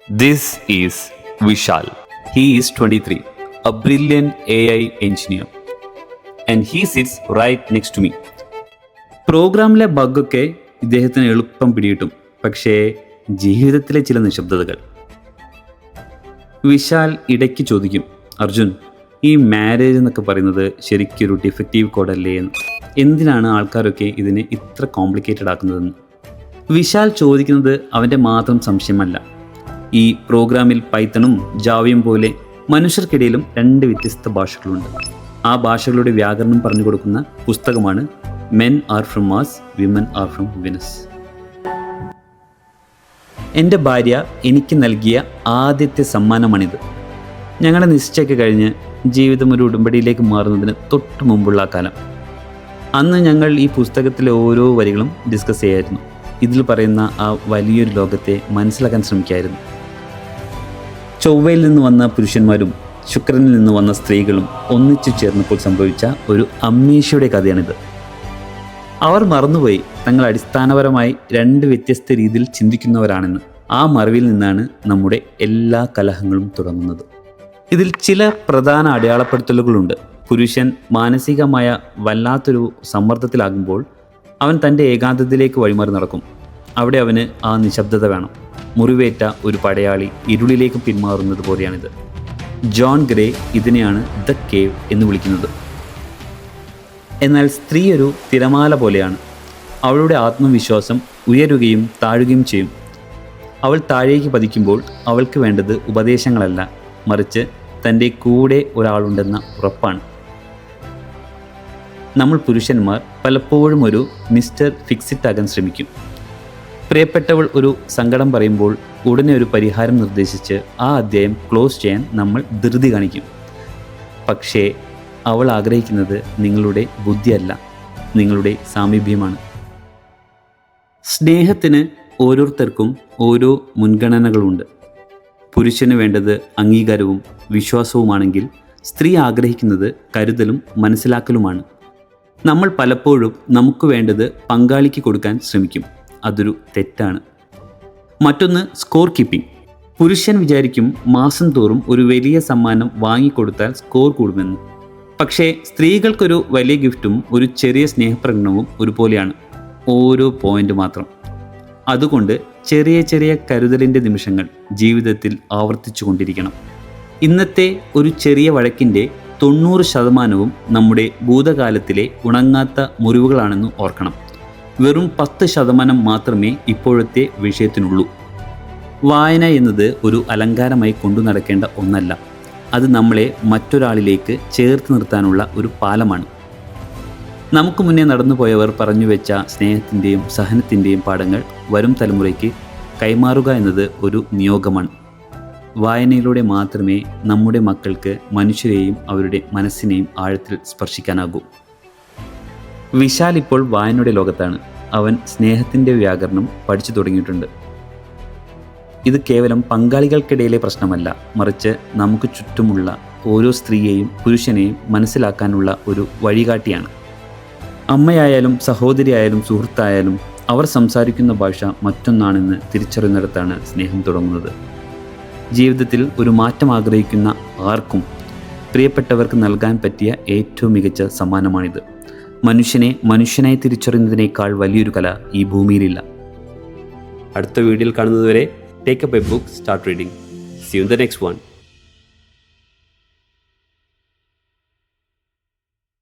This is Vishal. He is 23, a brilliant AI engineer, and he sits right next to me. പ്രോഗ്രാമിലെ ബഗ്ഗൊക്കെ ഇദ്ദേഹത്തിന് എളുപ്പം പിടികിട്ടും, പക്ഷേ ജീവിതത്തിലെ ചില നിശബ്ദതകൾ. വിശാൽ ഇടയ്ക്ക് ചോദിക്കും, അർജുൻ, ഈ മാരേജ് എന്നൊക്കെ പറയുന്നത് ശരിക്കൊരു ഡിഫക്റ്റീവ് കോഡല്ലേ എന്ന്. എന്തിനാണ് ആൾക്കാരൊക്കെ ഇതിനെ ഇത്ര കോംപ്ലിക്കേറ്റഡ് ആക്കുന്നതെന്ന്. വിശാൽ ചോദിക്കുന്നത് അവൻ്റെ മാത്രം സംശയമല്ല. ഈ പ്രോഗ്രാമിൽ പൈത്തണും ജാവയും പോലെ മനുഷ്യർക്കിടയിലും 2 വ്യത്യസ്ത ഭാഷകളുണ്ട്. ആ ഭാഷകളുടെ വ്യാകരണം പറഞ്ഞു കൊടുക്കുന്ന പുസ്തകമാണ് men are from Mars, women are from Venus. എൻ്റെ ഭാര്യ എനിക്ക് നൽകിയ ആദ്യത്തെ സമ്മാനമാണിത്. ഞങ്ങളുടെ നിശ്ചയൊക്കെ കഴിഞ്ഞ് ജീവിതം ഒരു ഉടമ്പടിയിലേക്ക് മാറുന്നതിന് തൊട്ട് മുമ്പുള്ള ആ കാലം. അന്ന് ഞങ്ങൾ ഈ പുസ്തകത്തിലെ ഓരോ വരികളും ഡിസ്കസ് ചെയ്യായിരുന്നു. ഇതിൽ പറയുന്ന ആ വലിയൊരു ലോകത്തെ മനസ്സിലാക്കാൻ ശ്രമിക്കായിരുന്നു. ചൊവ്വയിൽ നിന്ന് വന്ന പുരുഷന്മാരും ശുക്രനിൽ നിന്ന് വന്ന സ്ത്രീകളും ഒന്നിച്ചു ചേർന്നപ്പോൾ സംഭവിച്ച ഒരു അമ്മീഷയുടെ കഥയാണിത്. അവർ മറന്നുപോയി തങ്ങൾ അടിസ്ഥാനപരമായി 2 വ്യത്യസ്ത രീതിയിൽ ചിന്തിക്കുന്നവരാണെന്ന്. ആ മറവിൽ നിന്നാണ് നമ്മുടെ എല്ലാ കലഹങ്ങളും തുടങ്ങുന്നത്. ഇതിൽ ചില പ്രധാന അടയാളപ്പെടുത്തലുകളുണ്ട്. പുരുഷൻ മാനസികമായ വല്ലാത്തൊരു സമ്മർദ്ദത്തിലാകുമ്പോൾ അവൻ തൻ്റെ ഏകാന്തതയിലേക്ക് വഴിമാറി നടക്കും. അവിടെ അവന് ആ നിശബ്ദത വേണം. മുറിവേറ്റ ഒരു പടയാളി ഇരുളിലേക്ക് പിന്മാറുന്നത് പോലെയാണിത്. ജോൺ ഗ്രേ ഇതിനെയാണ് ദ കേവ് എന്ന് വിളിക്കുന്നത്. എന്നാൽ സ്ത്രീ ഒരു തിരമാല പോലെയാണ്. അവളുടെ ആത്മവിശ്വാസം ഉയരുകയും താഴുകയും ചെയ്യും. അവൾ താഴേക്ക് പതിക്കുമ്പോൾ അവൾക്ക് വേണ്ടത് ഉപദേശങ്ങളല്ല, മറിച്ച് തൻ്റെ കൂടെ ഒരാളുണ്ടെന്ന ഉറപ്പാണ്. നമ്മൾ പുരുഷന്മാർ പലപ്പോഴും ഒരു മിസ്റ്റർ ഫിക്സിറ്റ് ആകാൻ ശ്രമിക്കും. പ്രിയപ്പെട്ടവൾ ഒരു സങ്കടം പറയുമ്പോൾ ഉടനെ ഒരു പരിഹാരം നിർദ്ദേശിച്ച് ആ അധ്യായം ക്ലോസ് ചെയ്യാൻ നമ്മൾ ധൃതി കാണിക്കും. പക്ഷേ അവൾ ആഗ്രഹിക്കുന്നത് നിങ്ങളുടെ ബുദ്ധിയല്ല, നിങ്ങളുടെ സാമീപ്യമാണ്. സ്നേഹത്തിന് ഓരോരുത്തർക്കും ഓരോ മുൻഗണനകളുണ്ട്. പുരുഷന് വേണ്ടത് അംഗീകാരവും വിശ്വാസവുമാണെങ്കിൽ സ്ത്രീ ആഗ്രഹിക്കുന്നത് കരുതലും മനസ്സിലാക്കലുമാണ്. നമ്മൾ പലപ്പോഴും നമുക്ക് വേണ്ടത് പങ്കാളിക്ക് കൊടുക്കാൻ ശ്രമിക്കും. അതൊരു തെറ്റാണ്. മറ്റൊന്ന് സ്കോർ കീപ്പിംഗ്. പുരുഷൻ വിചാരിക്കും മാസം തോറും ഒരു വലിയ സമ്മാനം വാങ്ങിക്കൊടുത്താൽ സ്കോർ കൂടുമെന്ന്. പക്ഷേ സ്ത്രീകൾക്കൊരു വലിയ ഗിഫ്റ്റും ഒരു ചെറിയ സ്നേഹപ്രകടനവും ഒരുപോലെയാണ്, ഓരോ പോയിന്റ് മാത്രം. അതുകൊണ്ട് ചെറിയ ചെറിയ കരുതലിൻ്റെ നിമിഷങ്ങൾ ജീവിതത്തിൽ ആവർത്തിച്ചു കൊണ്ടിരിക്കണം. ഇന്നത്തെ ഒരു ചെറിയ വഴക്കിൻ്റെ 90% നമ്മുടെ ഭൂതകാലത്തിലെ ഉണങ്ങാത്ത മുറിവുകളാണെന്ന് ഓർക്കണം. വെറും 10% മാത്രമേ ഇപ്പോഴത്തെ വിഷയത്തിനുള്ളൂ. വായന എന്നത് ഒരു അലങ്കാരമായി കൊണ്ടു നടക്കേണ്ട ഒന്നല്ല. അത് നമ്മളെ മറ്റൊരാളിലേക്ക് ചേർത്ത് നിർത്താനുള്ള ഒരു പാലമാണ്. നമുക്ക് മുന്നേ നടന്നുപോയവർ പറഞ്ഞു വെച്ച സ്നേഹത്തിൻ്റെയും സഹനത്തിൻ്റെയും പാഠങ്ങൾ വരും തലമുറയ്ക്ക് കൈമാറുക എന്നത് ഒരു നിയോഗമാണ്. വായനയിലൂടെ മാത്രമേ നമ്മുടെ മക്കൾക്ക് മനുഷ്യരെയും അവരുടെ മനസ്സിനെയും ആഴത്തിൽ സ്പർശിക്കാനാകൂ. വിശാൽ ഇപ്പോൾ വായനയുടെ ലോകത്താണ്. അവൻ സ്നേഹത്തിൻ്റെ വ്യാകരണം പഠിച്ചു തുടങ്ങിയിട്ടുണ്ട്. ഇത് കേവലം പങ്കാളികൾക്കിടയിലെ പ്രശ്നമല്ല, മറിച്ച് നമുക്ക് ചുറ്റുമുള്ള ഓരോ സ്ത്രീയെയും പുരുഷനെയും മനസ്സിലാക്കാനുള്ള ഒരു വഴികാട്ടിയാണ്. അമ്മയായാലും സഹോദരിയായാലും സുഹൃത്തായാലും അവർ സംസാരിക്കുന്ന ഭാഷ മറ്റൊന്നാണെന്ന് തിരിച്ചറിയുന്നിടത്താണ് സ്നേഹം തുടങ്ങുന്നത്. ജീവിതത്തിൽ ഒരു മാറ്റം ആഗ്രഹിക്കുന്ന ആർക്കും പ്രിയപ്പെട്ടവർക്ക് നൽകാൻ പറ്റിയ ഏറ്റവും മികച്ച സമ്മാനമാണിത്. മനുഷ്യനെ മനുഷ്യനായി തിരിച്ചറിയുന്നതിനേക്കാൾ വലിയൊരു കല ഈ ഭൂമിയിലില്ല. അടുത്ത വീഡിയോയിൽ കാണുന്നതുവരെ take up a book, start reading. See you in the next one.